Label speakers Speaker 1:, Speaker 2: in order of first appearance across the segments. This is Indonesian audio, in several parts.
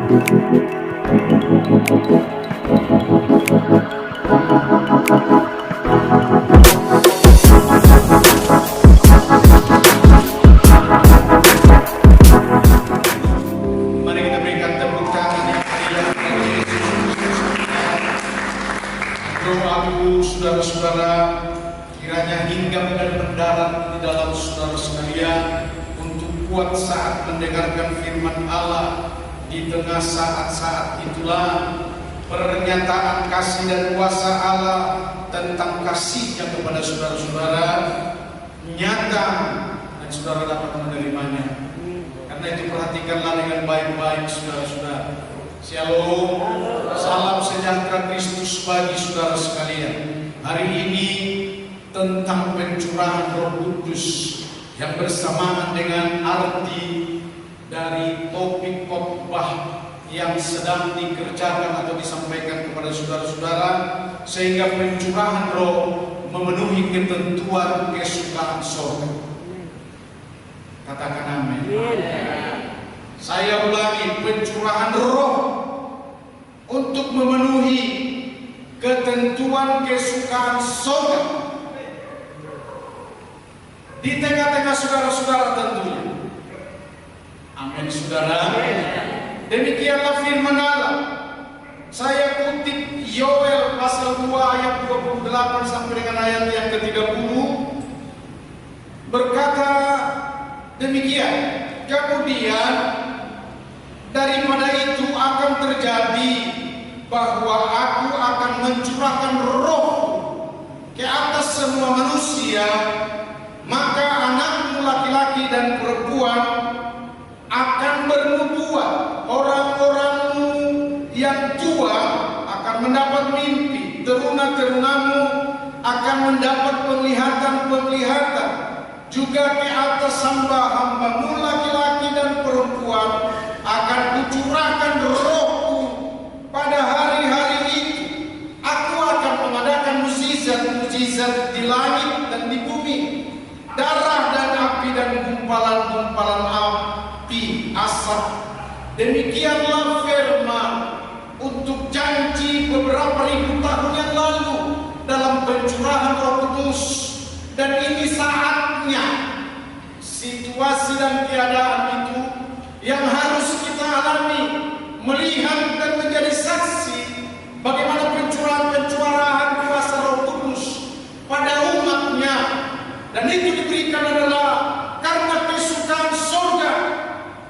Speaker 1: kita berikan tepuk tangan yang meriah bagi Yesus. Doaku saudara-saudara kiranya hinggap dan mendarat di dalam saudara sekalian untuk kuat saat mendengarkan firman Allah. Di tengah saat-saat itulah pernyataan kasih dan kuasa Allah tentang kasihnya kepada saudara-saudara nyata dan saudara dapat menerimanya. Karena itu perhatikanlah dengan baik-baik saudara-saudara. Shalom, salam sejahtera Kristus bagi saudara sekalian. Hari ini tentang pencurahan Roh Kudus yang bersamaan dengan arti dari topik khotbah yang sedang dikerjakan atau disampaikan kepada saudara-saudara, sehingga pencurahan roh memenuhi ketentuan kesukaan surga. Katakan amin. Saya ulangi, pencurahan roh untuk memenuhi ketentuan kesukaan surga di tengah-tengah saudara-saudara tentunya. Amin saudara. Demikianlah firman Allah. Saya kutip Yoel pasal 2 ayat 28 sampai dengan ayat yang ke-30. Berkata demikian, kemudian daripada itu akan terjadi bahwa aku akan mencurahkan roh ke atas semua manusia, maka anakmu laki-laki dan perempuan akan bernubuat, orang-orangmu yang tua akan mendapat mimpi, teruna-terunamu akan mendapat penglihatan-penglihatan. Juga ke atas hamba-hambamu laki-laki dan perempuan akan kucurahkan rohku pada hari-hari itu. Aku akan mengadakan mukjizat-mukjizat di langit dan di bumi, darah dan api dan gumpalan-gumpalan api asap. Demikianlah firman untuk janji beberapa ribu tahun yang lalu dalam pencurahan Roh Kudus. Dan ini saatnya situasi dan keadaan itu yang harus kita alami, melihat dan menjadi saksi bagaimana pencurahan kuasa Roh Kudus pada umatnya. Dan itu diberikan adalah karena kesukaan surga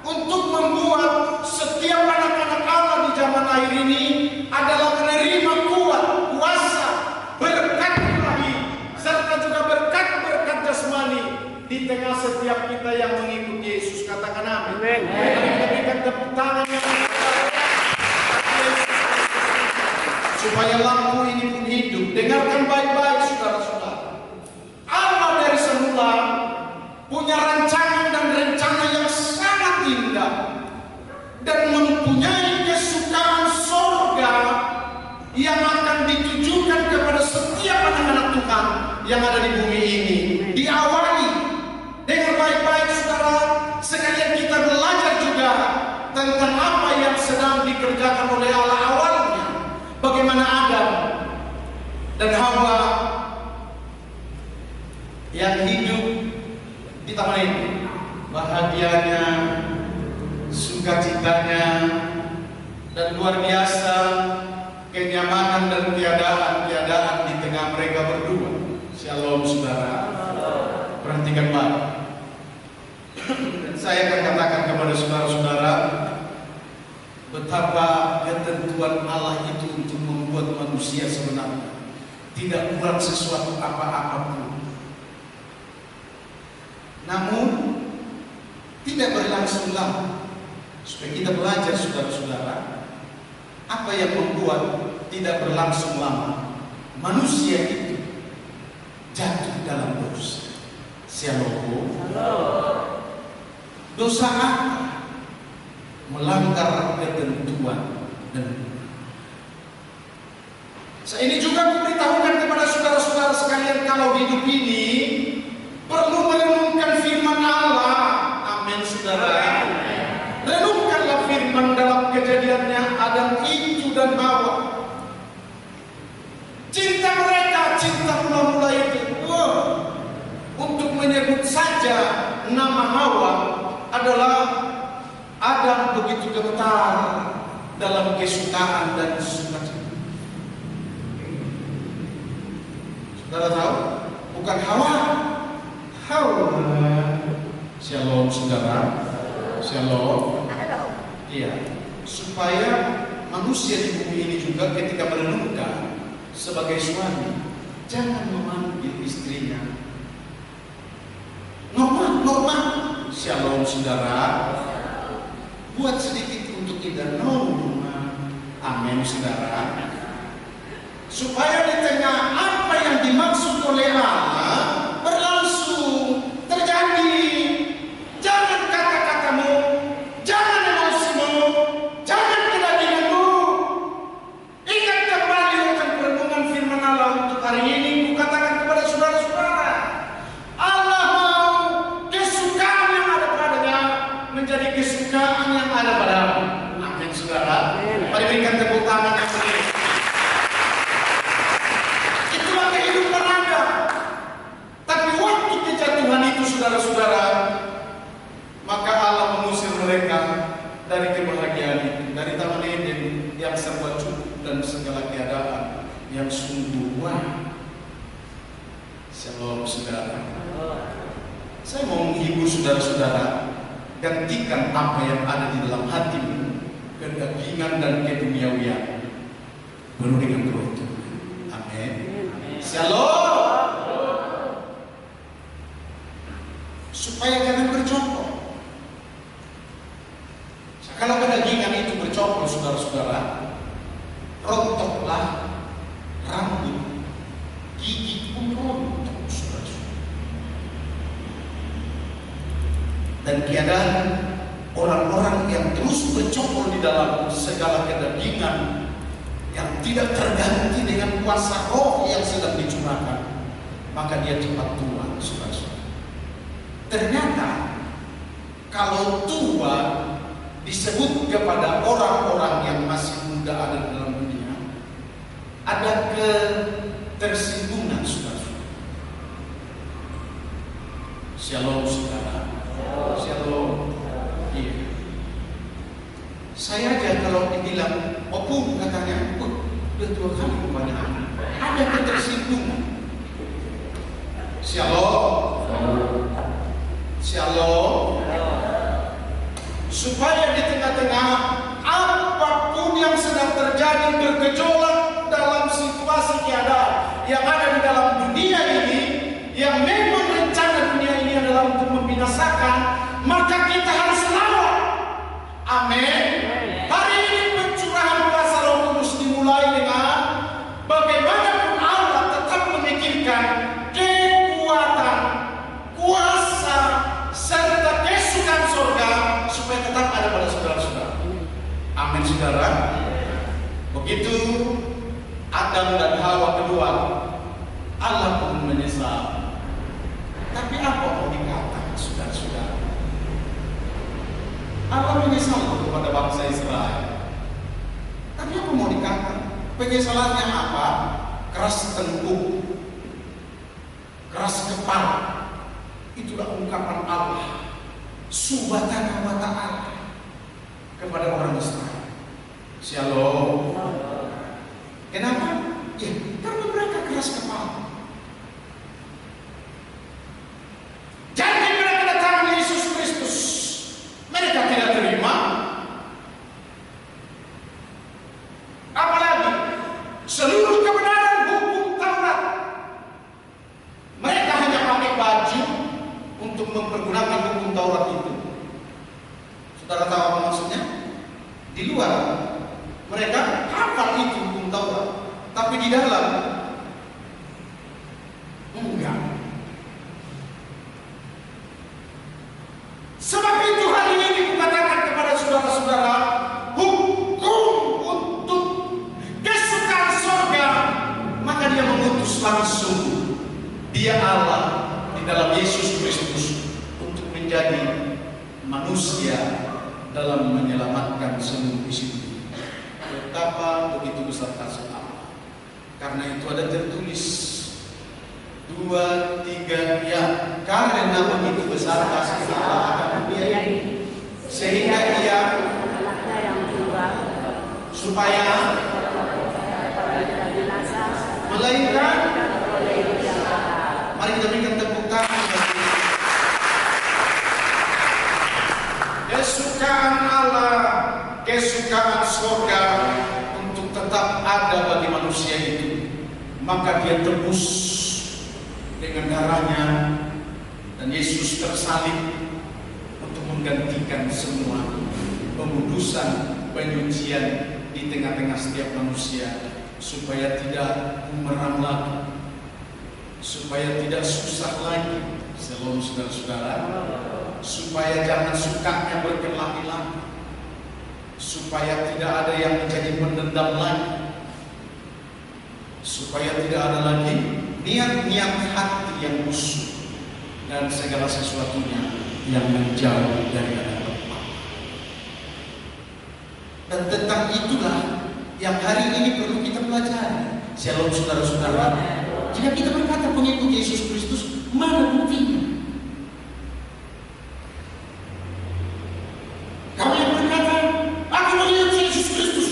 Speaker 1: untuk membuat setiap anak-anak Allah di zaman akhir ini adalah menerima kuasa, berkat ilahi, serta juga berkat-berkat jasmani di tengah setiap kita yang mengikuti Yesus. Katakan amin. Kita berikan tepuk tangan yang supaya lampu ini pun hidup. Dengarkan baik-baik saudara-saudara. Allah dari semula punya rancangan dan rencana yang sangat indah dan mempunyai kesukaan surga yang akan ditujukan kepada setiap anak-anak Tuhan yang ada di bumi ini. Diawali dengan baik-baik saudara, sekalian kita belajar juga tentang apa yang sedang dikerjakan oleh Allah awalnya. Bagaimana Adam dan Hawa yang hidup di taman ini, bahagianya, sukacitanya, dan luar biasa kenyamanan dan keadaan di tengah mereka berdua. Shalom saudara. Perhatikan baik. Dan saya akan katakan kepada saudara-saudara betapa ketentuan Allah itu untuk membuat manusia sebenarnya tidak kurang sesuatu apa-apapun. Namun tidak berlangsung lama. Supaya kita belajar saudara-saudara, apa yang membuat tidak berlangsung lama manusia itu jatuh dalam dosa. Shalom. Dosa apa? Melanggar ketentuan dan ini juga memberitahukan kepada saudara-saudara sekalian, kalau hidup ini perlu merenungkan firman Allah. Amin saudara. Renungkanlah firman dalam kejadiannya Adam itu dan Hawa. Cinta mereka, cinta mula-mula itu, untuk menyebut saja nama Hawa adalah Adam begitu gemetar dalam kesukaan dan sukacita. Saudara tahu, bukan Hawa. Shalom saudara, shalom. Iya, supaya manusia di bumi ini juga ketika merenungkan sebagai suami, jangan memanggil istrinya Norma. Shalom saudara. Buat sedikit untuk tidak Norma. Amin saudara. Supaya di tengah apa yang dimaksud oleh Allah berlangsung terjadi. Jangan kata-katamu, jangan emosimu, jangan kedaginganmu. Ingat kembali akan perenungan firman Allah untuk hari ini. Kukatakan kepada saudara-saudara, Allah mau kesukaan yang ada padanya menjadi kesukaan yang ada padamu. Amin saudara. Mari berikan tepuk tangan yang meriah. Itulah kehidupan Anda. Tapi waktu kejatuhan itu saudara-saudara, maka Allah mengusir mereka dari kebahagiaan itu, dari Taman Eden yang serba cukup dan segala keadaan yang sungguh wah. Shalom saudara. Saya mau menghibur saudara-saudara, gantikan apa yang ada di dalam hatimu, kedagingan dan keduniawian, baru dengan roh Tuhan. Amin. Shalom. Supaya jangan bercokol. Kalau kedagingan itu bercokol, saudara-saudara, rontoklah rambut, gigi pun rontok, saudara-saudara. Dan keadaan orang-orang yang terus bercokol di dalam segala kedagingan yang tidak terganti dengan kuasa roh yang sedang dicurahkan, maka dia cepat tua, saudara-saudara. Ternyata kalau tua disebut kepada orang-orang yang masih muda ada dalam dunia, ada ketersinggungan, saudara-saudara. Shalom saudara. Shalom. Iya. Saya aja kalau dibilang opung katanya, udah tua kali rupanya, ada ketersinggungan. Shalom. Shalom. Supaya di tengah-tengah apapun yang sedang terjadi bergejolak dalam situasi keadaan yang ada di dalam dunia ini, yang memang rencana dunia ini adalah untuk membinasakan, maka kita harus lawan. Amin. Hari ini pencurahan kuasa Roh Kudus dimulai dengan bagaimanapun Allah tetap memikirkan kekuatan, kuasa serta kesukaan surga supaya tetap ada pada saudara-saudara. Amin saudara. Begitu Adam dan Hawa kedua, Allah pun menyesal. Tapi apa mau dikatakan saudara-saudara? Allah menyesal kepada bangsa Israel. Tapi apa mau dikatakan? Penyesalannya apa? Keras tengkuk, keras kepala. Itulah ungkapan Allah Subhanahu wa ta'ala kepada orang Israel. Shalom. Kenapa? Ya, karena mereka keras kepala. Jadi mereka datang Yesus Kristus, mereka tidak terima. Apalagi seluruh kebenaran hukum Taurat, mereka hanya pakai baju untuk mempergunakan hukum Taurat itu. Saudara tahu apa maksudnya? Di luar mereka hafal itu hukum Taurat, tapi di dalam enggak. Sebab itu hari ini kukatakan kepada saudara-saudara, hukum untuk kesukaan surga, maka dia mengutus langsung dia Allah di dalam Yesus Kristus untuk menjadi manusia dalam menyelamatkan seluruh isi sini. Betapa begitu besar kasih Allah. Karena itu ada tertulis 2, 3 ya. Karena begitu besar kasih Allah akan dunia ini, sehingga Ia supaya melainkan. Mari kita berikan tepuk tangan. Kesukaan Allah, kesukaan surga untuk tetap ada bagi manusia itu, maka Dia tebus dengan darahnya, dan Yesus tersalib untuk menggantikan semua pengudusan, penyucian di tengah-tengah setiap manusia, supaya tidak bumerang lagi, supaya tidak susah lagi. Shalom saudara-saudara. Supaya jangan sukanya berkelahi lagi, supaya tidak ada yang menjadi pendendam lagi, supaya tidak ada lagi niat-niat hati yang busuk dan segala sesuatunya yang menjauh dari Allah. Dan tentang itulah yang hari ini perlu kita pelajari. Shalom saudara-saudara. Jika kita berkata pengikut Yesus Kristus, mana buktinya? Kamu yang berkata, aku melihat Yesus Kristus,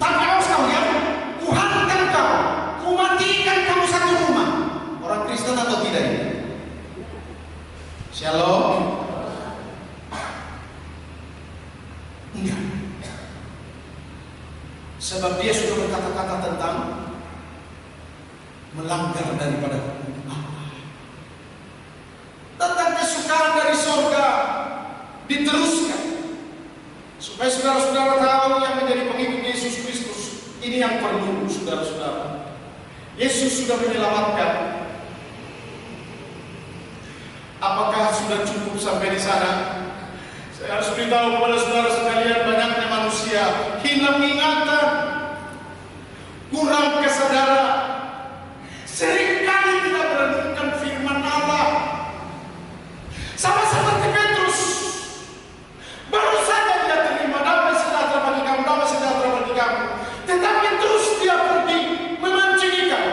Speaker 1: tapi awas kamu ya, kuhantam kau, kumatikan kamu satu rumah. Orang Kristen atau tidak ini? Shalom. Enggak. Sebab dia sudah berkata-kata tentang melanggar daripada hukum Allah. Tentang kesukaan dari surga diteruskan, supaya saudara-saudara tahu yang menjadi pengikut Yesus Kristus ini yang perlu, saudara-saudara. Yesus sudah menyelamatkan. Apakah sudah cukup sampai di sana? Saya harus beritahu kepada saudara sekalian, banyaknya manusia hilang ingatan, kurang kesadaran, seringkali tidak merenungkan firman Allah. Sama seperti Petrus, baru saja dia terima damai sejahtera bagi kamu, damai sejahtera bagi kamu, tetapi terus dia pergi memancing ikan.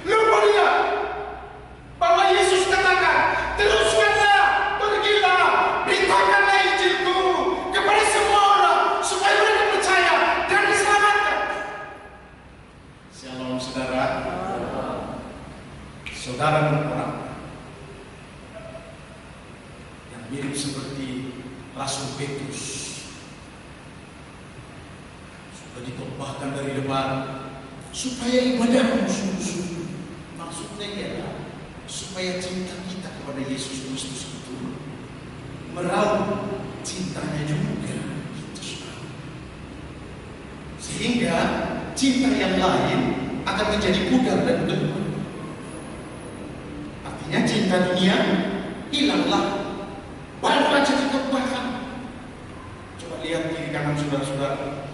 Speaker 1: Lupa dia bahwa Yesus katakan, teruskanlah, pergilah, beritakanlah Injilku kepada semua orang, supaya mereka percaya dan diselamatkan. Shalom saudara. Saudara berperang yang mirip seperti Rasul Petrus, sudah ditobahkan dari depan supaya ibadahmu sungguh-sungguh. Maksudnya ialah supaya cinta kita kepada Yesus Kristus itu meraup cintanya juga, sehingga cinta yang lain akan menjadi pudar dan debu. Artinya cinta dunia hilanglah, barulah jadi kebaikan. Coba lihat kiri kanan saudara-saudara,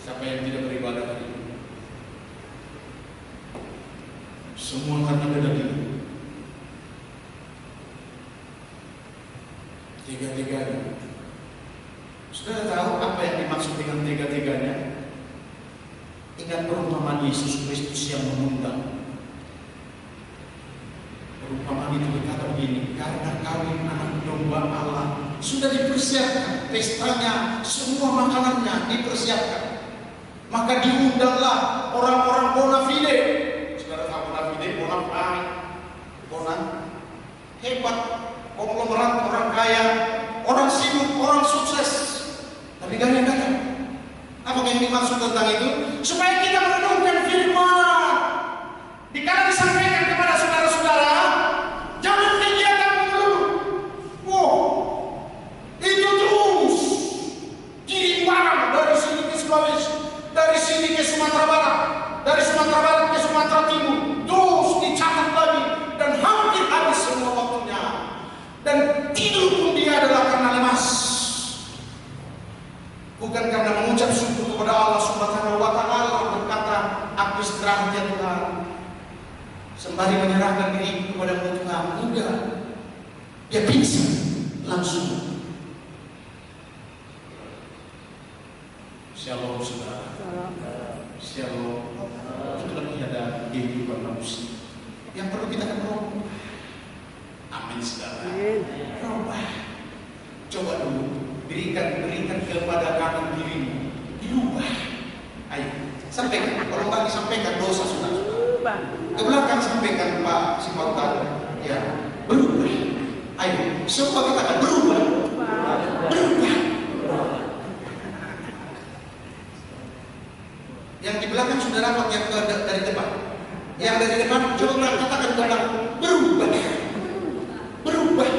Speaker 1: siapa yang tidak beribadah hari ini? Semua karena beda diri. Tiga-tiganya. Sudah tahu apa yang dimaksud dengan tiga-tiganya? Ingat perumpamaan Yesus Kristus yang mengundang. Perumpamaan itu berkata begini, karena kawin anak domba Allah sudah dipersiapkan, pestanya, semua makanannya dipersiapkan. Maka diundanglah orang-orang bona fide. Orang hebat, konglomerat, orang kaya, orang sibuk, orang sukses, tapi gak ada yang datang. Apa yang dimaksud tentang itu? Supaya kita merenungkan firman. Dikala disampaikan kepada saudara-saudara, jangan kegiatan melulu. Wow, itu terus kirim barang dari sini ke Sulawesi, dari sini ke Sumatera Barat, dari Sumatera Barat ke Sumatera Timur, terus dicatat lagi, dan hampir habis semua waktunya. Dan tidur pun dia adalah karena lemas, bukan karena mengucap syukur kepada Allah Subhanahu wa Ta'ala, berkata, aku istirahat ya Tuhan, sembari menyerahkan diri kepada Tuhan. Enggak, dia pingsan langsung. Shalom saudara. Shalom. Itulah tiada kehidupan manusia yang perlu kita berubah. Amin saudara. Berubah. Coba dulu berikan kepada kanan dirimu. Berubah. Ayo sampaikan. Kalau nggak disampaikan dosa saudara. Ke belakang sampaikan Pak Simontan. Ya berubah. Ayo semua kita akan berubah. Berubah. Yang di belakang sudah rapat, yang dari depan. Yang dari depan coba katakan belakang berubah. Berubah.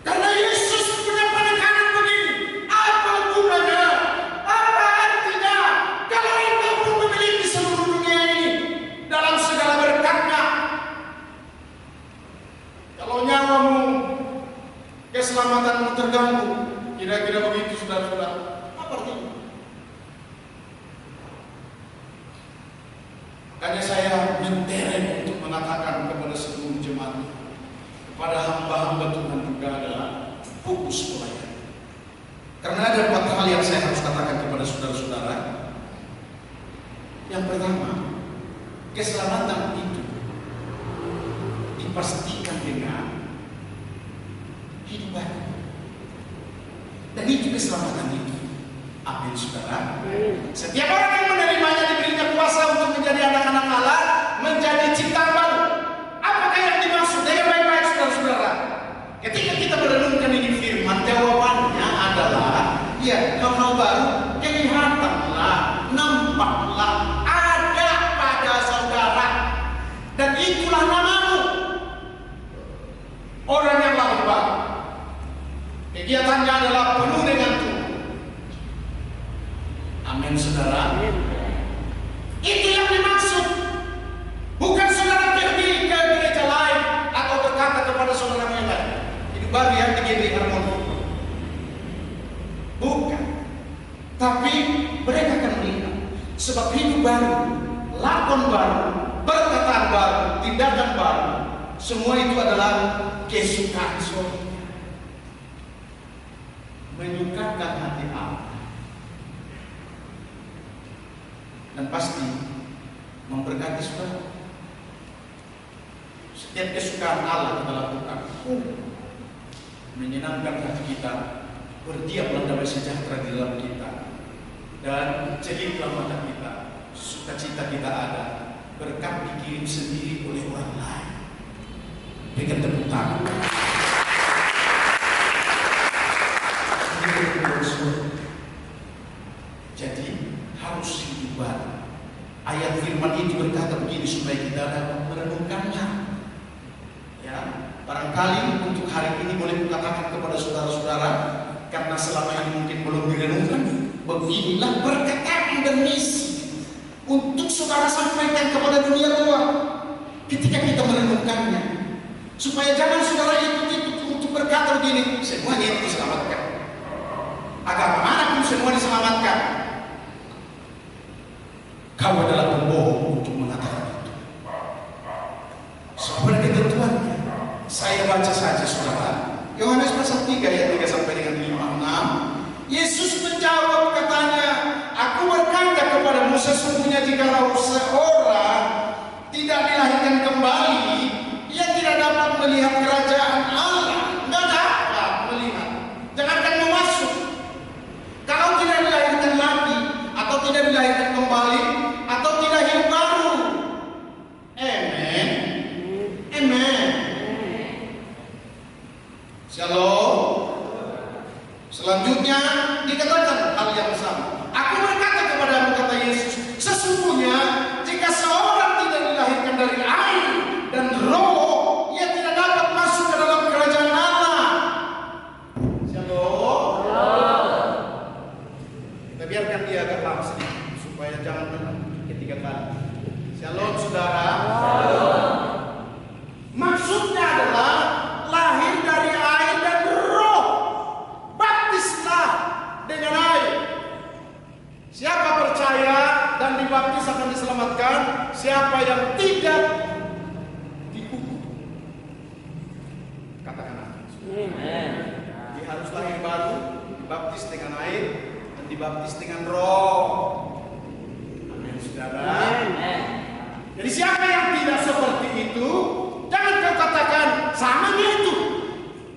Speaker 1: Karena Yesus punya penekanan begini. Apa gunanya? Apa artinya? Kalau engkau pun memiliki seluruh dunia ini dalam segala berkatnya. Kalau nyawamu, keselamatanmu terganggu, kira-kira begitu saudara-saudara. Apa artinya? Makanya saya mentereng untuk mengatakan kepada seluruh jemaat, kepada hamba-hamba Tuhan juga adalah fokus pelayanan. Karena ada 4 hal yang saya harus katakan kepada saudara-saudara. Yang pertama, keselamatan itu dipastikan dengan hidup baru. Dan itu keselamatan itu. Amin saudara. Setiap orang yang menerimanya diberinya kuasa untuk menjadi anak-anak Allah, menjadi ciptaan baru. Apakah yang dimaksud? Dengan baik-baik saudara-saudara. Ketika kita merenungkan ini firman, jawabannya adalah ya, hal baru kelihatanlah, nampaklah, ada pada saudara. Dan itulah namamu. Orang yang lahir baru. Kegiatannya adalah penuh dengan Tuhan. Amin saudara. Itu yang dimaksud. Bukan saudara pergi ke gereja lain atau berkata kepada saudara yang lain, hidup baru yang di harmoni. Bukan. Tapi mereka akan melihat. Sebab hidup baru, lakon baru, perkataan baru, tindakan baru, semua itu adalah kesukaan surga. Menyukakan hati Allah. Dan pasti memberkati saudara. Setiap kesukaan Allah kita lakukan, menyenangkan hati kita, berdiamlah damai sejahtera di dalam kita, dan jelitlah mata kita, sukacita kita ada, berkat dikirim sendiri oleh orang lain. Berikan tepuk tangan. Jadi harus hidup baru. Ayat firman itu berkata begini supaya kita dapat merenungkannya. Ya, barangkali untuk hari ini boleh kukatakan kepada saudara-saudara, karena selama ini mungkin belum direnungkan, beginilah perkataan dan misi untuk saudara sampaikan kepada dunia luar ketika kita merenungkannya, supaya jangan saudara ikut untuk berkata begini, semuanya itu diselamatkan. Agama mana pun semua diselamatkan. Kau adalah pembohong untuk mengatakan itu. Sebenarnya ketentuannya, saya baca saja saudara. Yohanes pasal 3 ayat 3 sampai dengan 5-6. Yesus menjawab katanya, aku berkata kepadamu sesungguhnya jikalau seorang tidak dilahirkan kembali, ia tidak dapat melihat kerajaan Allah. Tidak dapat melihat. Jangankan mau masuk. Kalau tidak dilahirkan lagi, atau tidak dilahirkan kembali, atau tidak hidup baru. Amen. Amen. Shalom. Selanjutnya dikatakan hal yang sama. Aku berkata kepadamu, kata Yesus, sesungguhnya jika seorang tidak dilahirkan dari air dan roh, ia tidak dapat masuk ke dalam kerajaan Allah. Shalom. Kita biarkan dia agak lama sedikit supaya jangan menang ketiga kali. Shalom saudara. Shalom. Maksudnya adalah lahir dari air dan roh. Baptislah dengan air. dibaptis dengan air dan dibaptis dengan Roh. Amin, saudara. Jadi siapa yang tidak seperti itu, jangan kau katakan sama itu.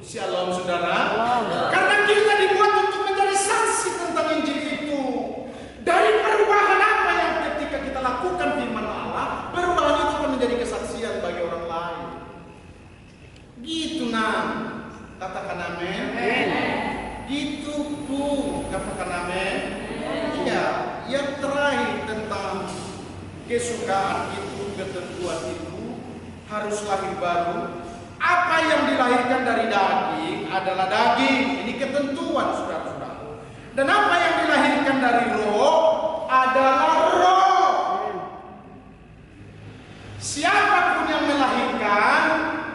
Speaker 1: Shalom, saudara. Karena kita dibuat untuk menjadi saksi tentang Injil itu. Dari perubahan apa yang ketika kita lakukan firman Allah, perubahan itu akan menjadi kesaksian bagi orang lain. Gitu nah, katakan amin. Gitu pun, katakan amin. Iya, yang terakhir tentang kesukaan itu, ketentuan itu harus lahir baru. Apa yang dilahirkan dari daging adalah daging. Ini ketentuan, saudara-saudara. Dan apa yang dilahirkan dari roh adalah roh. Siapapun yang melahirkan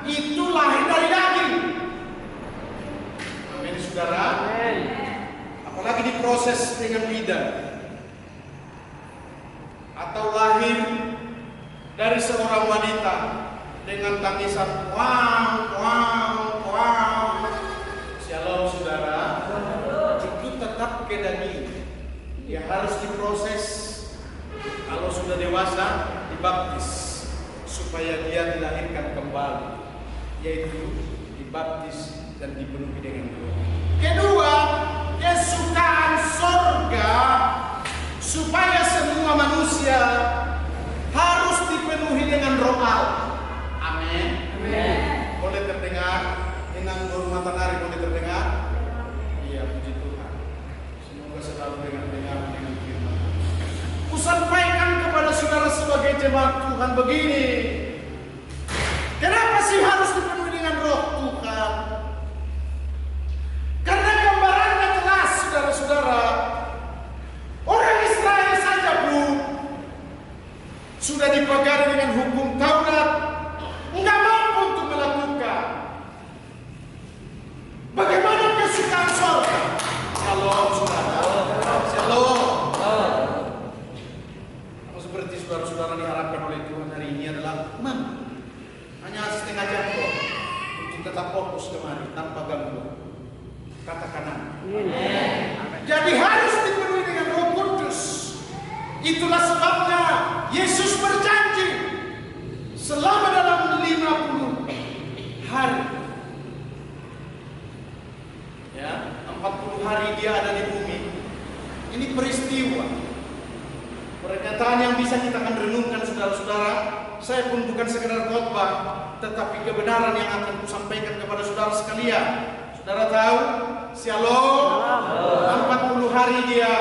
Speaker 1: itu lahir dari daging. Amin, saudara. Apalagi diproses dengan lidah, atau lahir dari seorang wanita dengan tangisan wang wang wang. Shalom, saudara. Itu tetap ke daging. Ya harus diproses. Kalau sudah dewasa dibaptis supaya dia dilahirkan kembali, yaitu dibaptis dan dipenuhi dengan roh. Kedua, kesukaan surga supaya semua manusia harus dipenuhi dengan roh Allah. Amin. Boleh terdengar? Inang guru matahari boleh terdengar? Iya, puji Tuhan. Semoga selalu dengar dengan firman. Kusampaikan kepada saudara sebagai jemaat Tuhan begini. Kenapa sih harus dipenuhi dengan roh Tuhan? Karena gambarannya jelas, saudara-saudara. Orang Israel saja sudah dipagari dengan hukum Taurat, nggak mampu untuk melakukan. Bagaimana kesukaan surga? Shalom, saudara. Shalom. Apa seperti saudara-saudara diharapkan oleh Tuhan hari ini adalah hanya setengah jam kok untuk tetap fokus kemari tanpa gangguan. Katakan amin. Jadi harus dipenuhi dengan Roh Kudus. Itulah sebabnya Yesus berjanji selama dalam 50 hari, ya, 40 hari dia ada di bumi. Ini peristiwa, pernyataan yang bisa kita akan renungkan, saudara-saudara. Saya pun bukan sekedar khotbah, tetapi kebenaran yang akan kusampaikan kepada saudara sekalian. Saudara tahu, Shalom, 40 hari dia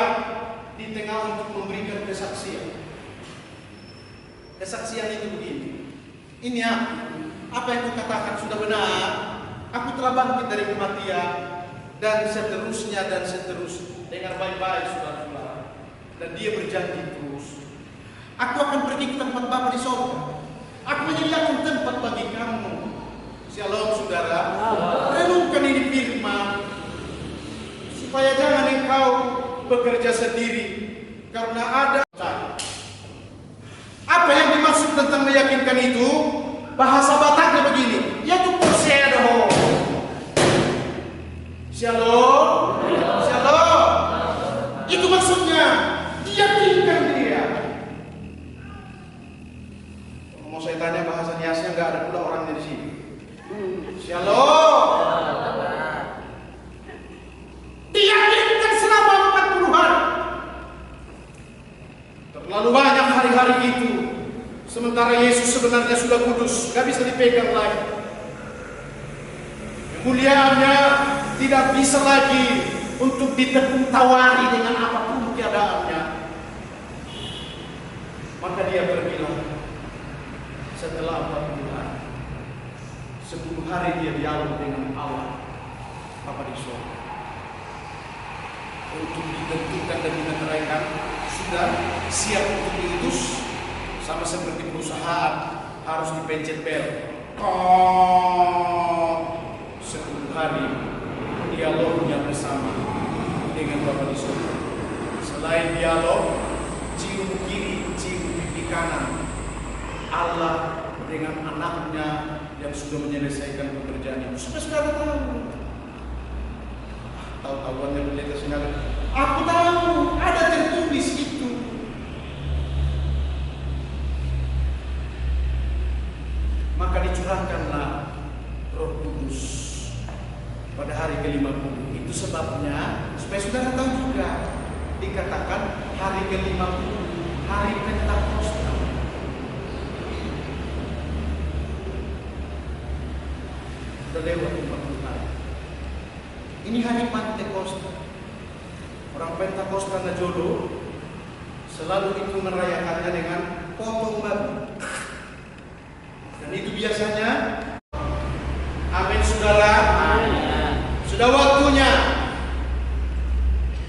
Speaker 1: di tengah untuk memberikan kesaksian. Kesaksian itu begini. Ini apa yang kukatakan sudah benar. Aku telah bangkit dari kematian, dan seterusnya dan seterusnya. Dengar baik-baik, saudara-saudara. Dan dia berjanji terus. Aku akan pergi ke tempat Bapa di surga. Aku menyediakan tempat bagi kamu. Shalom, saudara. Renungkan ini firman, supaya jangan engkau bekerja sendiri, karena ada. Apa yang dimaksud tentang meyakinkan itu? Bahasa Bataknya begini, yaitu poseado. Shalom, shalom. Itu maksudnya diyakinkan dia. Mau saya tanya bahasa Niasnya, nggak ada pula orangnya di sini. Shalom. Diyakinkan selama 40 hari. Terlalu banyak hari-hari itu. Sementara Yesus sebenarnya sudah kudus, gak bisa dipegang lagi. Kemuliaannya tidak bisa lagi untuk ditepung tawari dengan apapun keadaannya. Maka dia berbilang, setelah 40 hari, 10 hari dia dialog dengan Allah Bapa di surga. Untuk ditentukan dan dimeteraikan, sudah siap untuk diutus. Sama seperti perusahaan harus dipencet bel. 10 hari dialognya bersama dengan Bapa di surga. Selain dialog, cium kiri, cium pipi kanan, Allah dengan anaknya yang sudah menyelesaikan pekerjaan itu. Sudah tahu. Tahu-tahuannya boleh Aku tahu ada tertulis itu. Maka dicurahkanlah Roh Kudus pada hari ke-50. Itu sebabnya supaya saudara tahu juga, dikatakan hari ke-50, hari Pentakosta. Sudah lewat 40 hari. Ini hari Pentakosta. Orang Pentakosta Najolo selalu itu merayakannya dengan potong babi. Dan itu biasanya, amin saudara, sudah waktunya.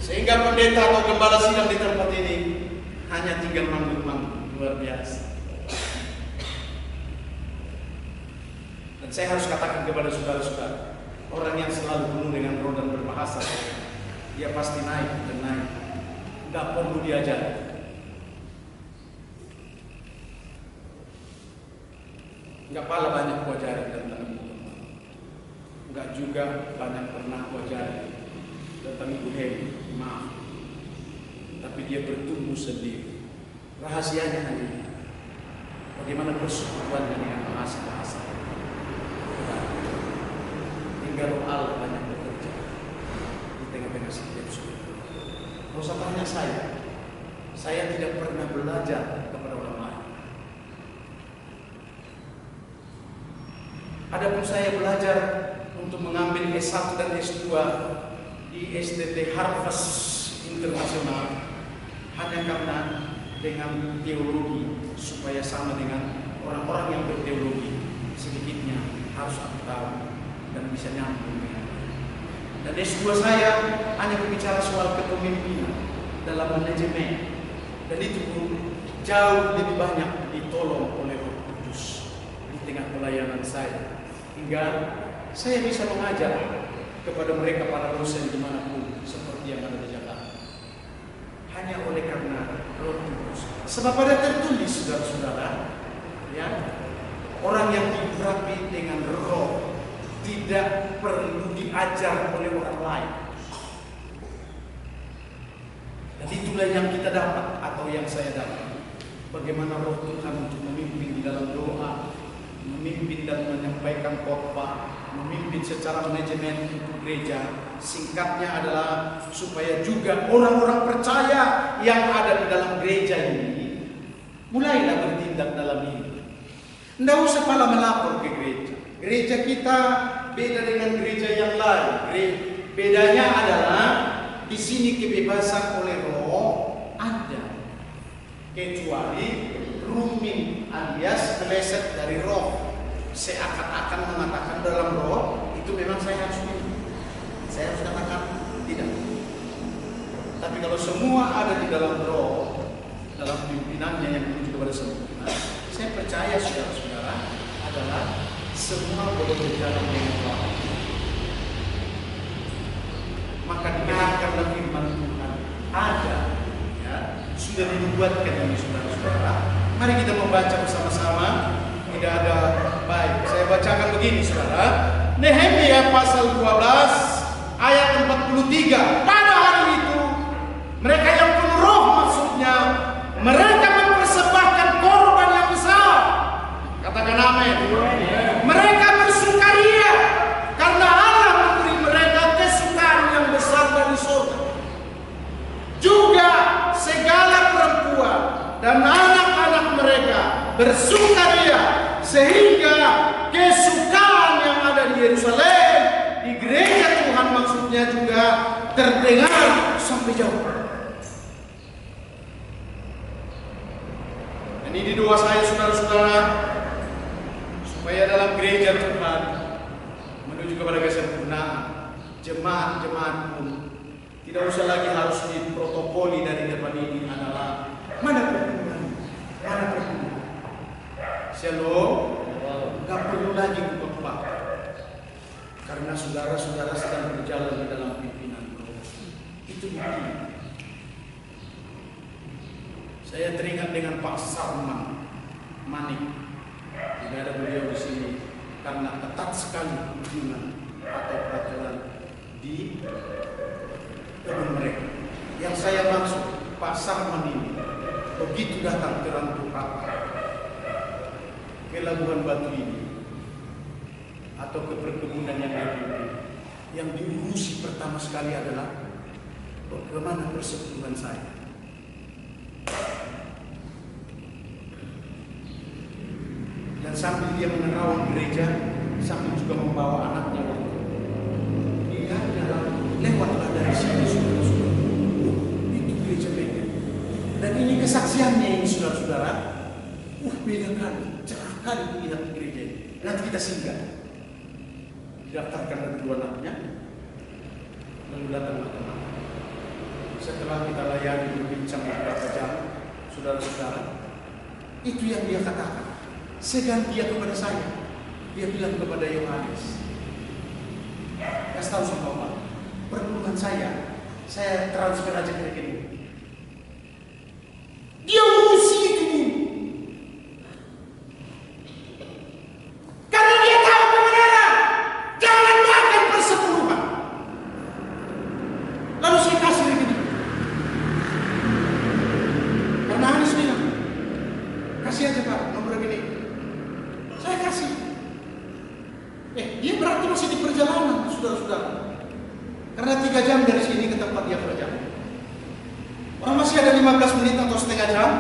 Speaker 1: Sehingga pendeta atau gembala sidang di tempat ini hanya tinggal manggung-manggung. Luar biasa. Dan saya harus katakan kepada saudara-saudara, orang yang selalu penuh dengan roh dan berbahasa, dia pasti naik dan naik. Tidak perlu diajar. Enggak pala banyak kuajarin tentang Ibu Kemar. Enggak juga banyak pernah kuajarin tentang Ibu Hemi. Maaf. Tapi dia bertumbuh sendiri. Rahasianya hanya ini. Bagaimana persekutuan dengan bahasa-bahasa. Hingga roh Allah banyak bekerja di tengah-tengah setiap suku. Kalau usah tanya saya tidak pernah belajar kepada orang lain. Adapun saya belajar untuk mengambil S1 dan S2 di STT Harvest Internasional hanya karena dengan teologi, supaya sama dengan orang-orang yang berteologi, sedikitnya harus aku tahu dan bisa nyambung dengan. Dan S2 saya hanya berbicara soal kepemimpinan dalam manajemen, dan itu pun jauh lebih banyak ditolong oleh Roh Kudus di tengah pelayanan saya, hingga saya bisa mengajar kepada mereka para dosen dimanapun seperti yang ada di Jakarta. Hanya oleh karena Roh Kudus. Sebab ada tertulis, saudara-saudara, ya, orang yang diberapi dengan Roh tidak perlu diajar oleh orang lain. Dan itulah yang kita dapat, atau yang saya dapat. Bagaimana Roh Tuhan untuk memimpin di dalam doa, memimpin dan menyampaikan khotbah, memimpin secara manajemen untuk gereja. Singkatnya adalah supaya juga orang-orang percaya yang ada di dalam gereja ini mulailah bertindak dalam ini. Tidak usah malah melapor ke gereja. Gereja kita beda dengan gereja yang lain. Bedanya adalah di sini kebebasan oleh Roh ada, kecuali ruming alias meleset dari Roh. Seakan-akan mengatakan dalam Roh itu memang saya harus katakan tidak. Tapi kalau semua ada di dalam Roh, dalam pimpinannya yang menuju kepada sempurna, saya percaya saudara-saudara adalah semua boleh berjalan dengan baik. Maka dengarkanlah firman Tuhan ada, ya, sudah dibuatkan ini saudara-saudara. Mari kita membaca bersama-sama. Tidak ada baik. Saya bacakan begini, saudara. Nehemia pasal 12 ayat 43. Pada hari itu mereka yang penuh roh, maksudnya mereka mempersembahkan korban yang besar. Katakan amin. Mereka bersukaria karena Allah memberi mereka kesukaan yang besar dari surga. Juga segala perempuan dan anak-anak mereka bersukaria, sehingga kesukaan yang ada di Yerusalem, di gereja Tuhan maksudnya, juga terdengar sampai jauh. Dan ini doa saya saudara-saudara, supaya dalam gereja Tuhan menuju kepada kesempurnaan, jemaat-jemaat pun tidak usah lagi harus diprotokoli dari depan ini adalah mana perkumpulan, mana perkumpulan. Shalom, nggak perlu lagi khotbah, karena saudara-saudara sedang berjalan di dalam pimpinan Roh. Itu bukti. Saya teringat dengan Pak Sarman Manik. Tidak ada beliau di sini karena ketat sekali kunjungan atau peraturan di kebun mereka. Sarman ini begitu datang ke Rantu Prata, ke Labuhan Batu ini, atau ke perkebunan yang lain, yang diurusi pertama sekali adalah bagaimana persekutuan saya. Dan sambil dia menerawang gereja, sambil juga membawa anaknya, dia lewatlah dari sini saudara-saudara. Itu gereja beda. Dan ini kesaksiannya ini saudara-saudara. Beda kali, cerah kali melihat gereja ini. Nanti kita singgah. Didaftarkan kedua anaknya, lalu datanglah teman. Setelah kita layani berbincang beberapa jam, saudara-saudara, itu yang dia katakan. Segan dia kepada saya. Dia bilang kepada Yohanes, kasih tahu sama Bapak, perlindungan saya transfer aja ke rekening. Dia urusi itu dulu. Karena dia tahu kebenaran. Jangan makan persepuluhan. Lalu saya kasih rekening. Karena Anies bilang, kasih aja Pak nomor rekening. Saya kasih. Dia berarti masih di perjalanan, saudara-saudara. Karena 3 jam dari sini ke tempat dia berjalan. Orang masih ada 15 menit atau setengah jam,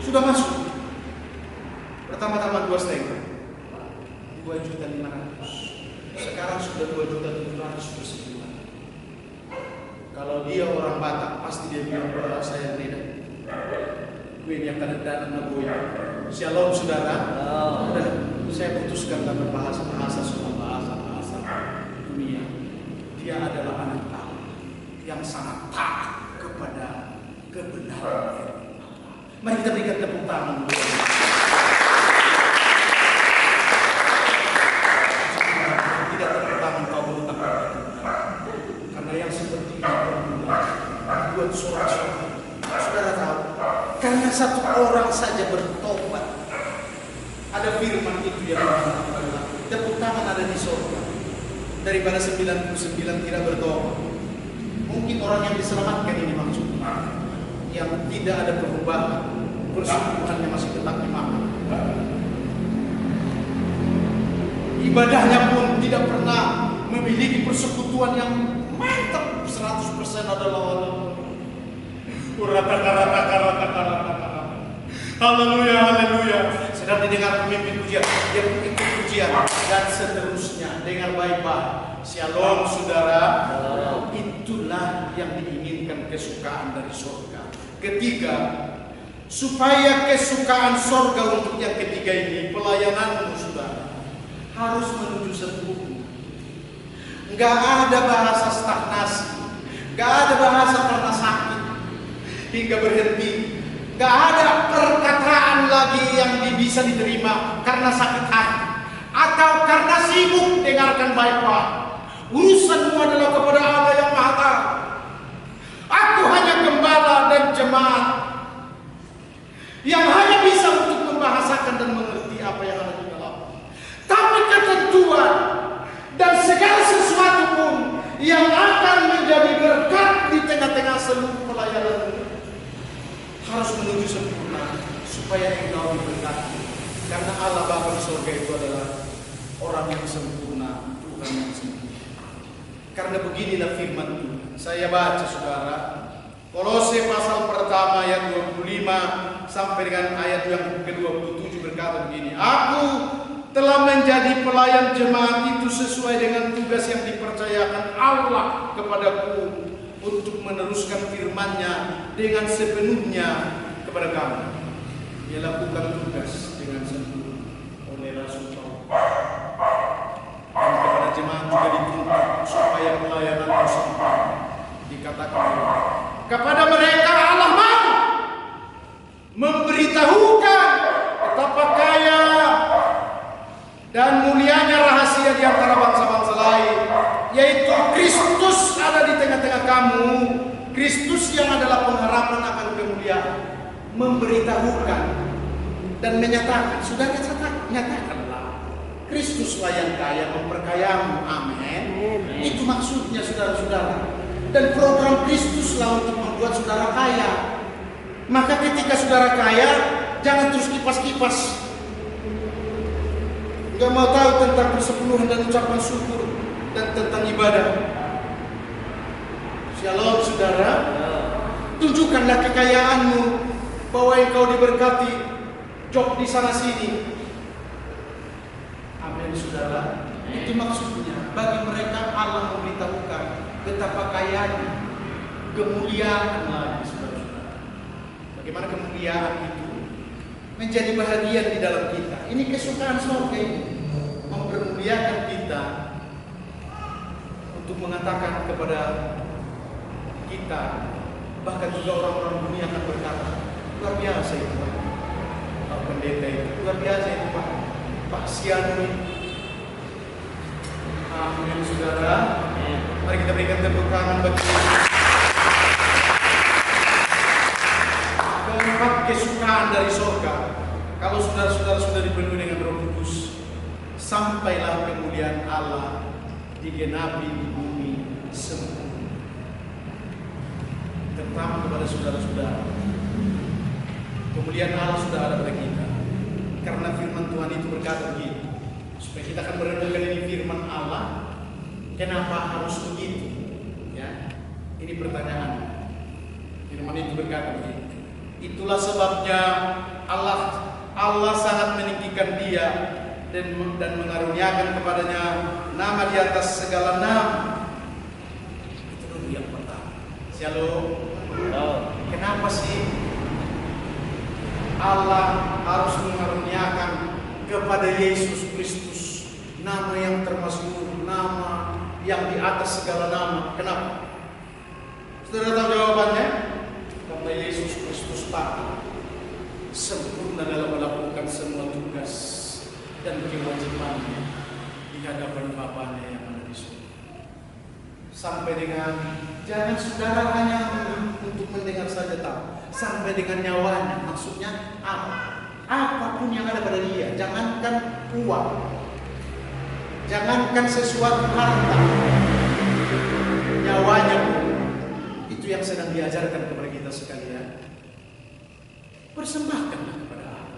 Speaker 1: sudah masuk. Pertama-tama 2,5. 2.500.000. Sekarang sudah 2.700.000 per sebulan. Kalau dia orang Batak, pasti dia bilang bahwa saya beda. Gue ini akan ada naboy. Shalom saudara. Dan saya putuskan dalam bahasa semua bahasa dunia. Dia adalah anak Allah yang sangat taat kepada kebenaran. Mari kita berikan tepuk tangan. Tidak tepuk tangan kau berutang. Karena yang seperti ini buat sorak-sorak. Saudara tahu, karena satu orang saja bertobat, ada firman itu yang mengatakan tepuk tangan ada di surga daripada 99 tidak bertobat. Mungkin orang yang diselamatkan ini maksudnya, yang tidak ada perubahan, persekutuannya masih tetap dimakan, ibadahnya pun tidak pernah memiliki persekutuan yang mantap 100% adalah Allah. Haleluya, haleluya. Sedang didengar pemimpin pujian, dia ikut pujian dan seterusnya. Dengar baik-baik. Shalom saudara. Itulah yang diinginkan kesukaan dari surga. Ketiga, supaya kesukaan surga untuk yang ketiga ini, pelayananmu saudara harus menuju sempurna. Enggak ada bahasa stagnasi, enggak ada bahasa karena sakit hingga berhenti. Gak ada perkataan lagi yang bisa diterima karena sakit hati atau karena sibuk. Dengarkan baik-baik. Urusanmu adalah kepada Allah yang Maha Tahu. Aku hanya gembala dan jemaat yang hanya bisa untuk membahasakan dan mengerti apa yang ada di dalam. Tapi ketentuan dan segala sesuatu pun yang akan menjadi berkat di tengah-tengah seluruh pelayanan harus menuju sempurna supaya engkau diberkati. Karena Allah Bapa di surga itu adalah orang yang sempurna, Tuhan yang sempurna. Karena beginilah firman Tuhan. Saya baca saudara, Kolose pasal pertama ayat 25 sampai dengan ayat yang ke-27 berkata begini. Aku telah menjadi pelayan jemaat itu sesuai dengan tugas yang dipercayakan Allah kepadaku untuk meneruskan firman-Nya dengan sepenuhnya kepada kamu. Dia lakukan tugas dengan sempurna oleh Rasul Paulus. Dan kepada jemaat juga dituntut supaya pelayanan sempurna. Dikatakan kepada mereka Allah mau memberitahukan betapa kaya dan mulianya rahasia di antara bangsa-bangsa lain, yaitu Kristus ada di tengah-tengah kamu. Kristus yang adalah pengharapan akan kemuliaan. Memberitahukan dan menyatakan. Sudah nyatakanlah Kristuslah yang kaya memperkayamu. Amin. Itu maksudnya saudara-saudara. Dan program Kristuslah untuk membuat saudara kaya. Maka ketika saudara kaya, jangan terus kipas-kipas. Gak mau tahu tentang persepuluhan dan ucapan syukur dan tentang ibadah. Shalom saudara. Tunjukkanlah kekayaanmu, bahwa engkau diberkati, job di sana sini. Amin saudara. Itu maksudnya. Bagi mereka Allah memberitahukan betapa kayanya, kemuliaan lagi saudara-saudara. Bagaimana kemuliaan itu menjadi bahagian di dalam kita. Ini kesukaan surga ini, mempermuliakan kita untuk mengatakan kepada kita, bahkan juga orang-orang dunia akan berkata, luar biasa itu Pak Pendeta itu, luar biasa itu Pak Sianu ini. Amin saudara. Mari kita berikan tepuk tangan bagi keempat kesukaan dari surga. Kalau saudara-saudara sudah dipenuhi dengan Roh Kudus, sampailah kemuliaan Allah digenapi di bumi sempurna. Terutama kepada saudara-saudara, kemuliaan Allah sudah ada pada kita. Karena firman Tuhan itu berkata begitu. Supaya kita akan merenungkan ini firman Allah. Kenapa harus begitu? Ya, ini pertanyaan. Firman itu berkata begitu. Itulah sebabnya Allah sangat meninggikan dia dan mengaruniakan kepadanya nama di atas segala nama. Itu dulu yang pertama. Shalom. Kenapa sih Allah harus mengaruniakan kepada Yesus Kristus nama yang termasyhur, nama yang di atas segala nama? Kenapa? Saudara tahu jawabannya? Karena Yesus Kristus taat sempurna dalam melakukan semua tugas dan kewajibannya di hadapan Bapanya yang ada di surga. Sampai dengan, jangan saudara hanya untuk mendengar saja tahu, sampai dengan nyawanya. Maksudnya apa? Apapun yang ada pada dia, jangankan uang, jangankan sesuatu harta, nyawanya pun. Itu yang sedang diajarkan kepada kita sekalian. Persembahkanlah kepada Allah.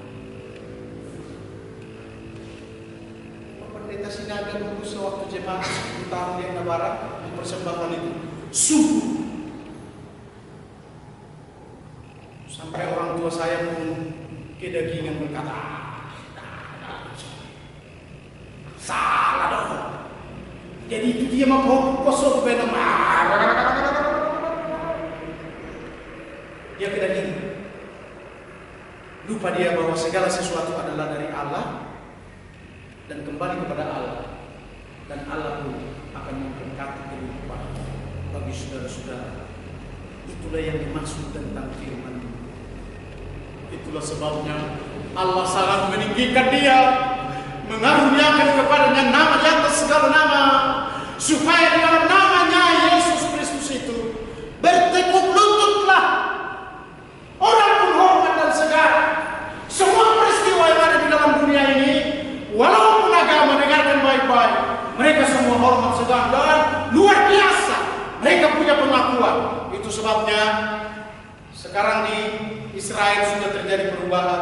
Speaker 1: Pak Pendeta Sinaga dulu sewaktu jemaat 10 tahun di Anda Barat mempersembahkan itu sungguh. Sampai orang tua saya pun kedagingan berkata, salah dong. Jadi itu dia mau kosong benang. Dia kedagingan. Lupa dia bahwa segala sesuatu adalah dari Allah dan kembali kepada Allah, dan Allah pun akan memberkati kehidupan bagi saudara-saudara. Itulah yang dimaksud tentang firman. Itulah sebabnya Allah sangat meninggikan dia, mengaruniakan kepadanya nama di atas segala nama, supaya di dalam namanya Yesus Kristus itu bertekuk lututlah orang pun hormat dan segala. Semua peristiwa yang ada di dalam dunia ini, walaupun agama, dengarkan baik-baik, mereka semua hormat segala dan luar biasa. Mereka punya pengakuan. Itu sebabnya sekarang di Israel sudah terjadi perubahan,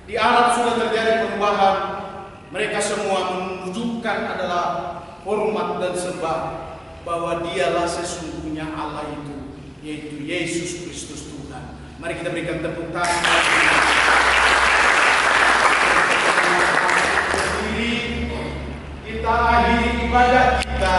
Speaker 1: di Arab sudah terjadi perubahan. Mereka semua menunjukkan adalah hormat dan sembah bahwa dialah sesungguhnya Allah itu, yaitu Yesus Kristus Tuhan. Mari kita berikan tepuk tangan. Kita akhiri ibadah kita.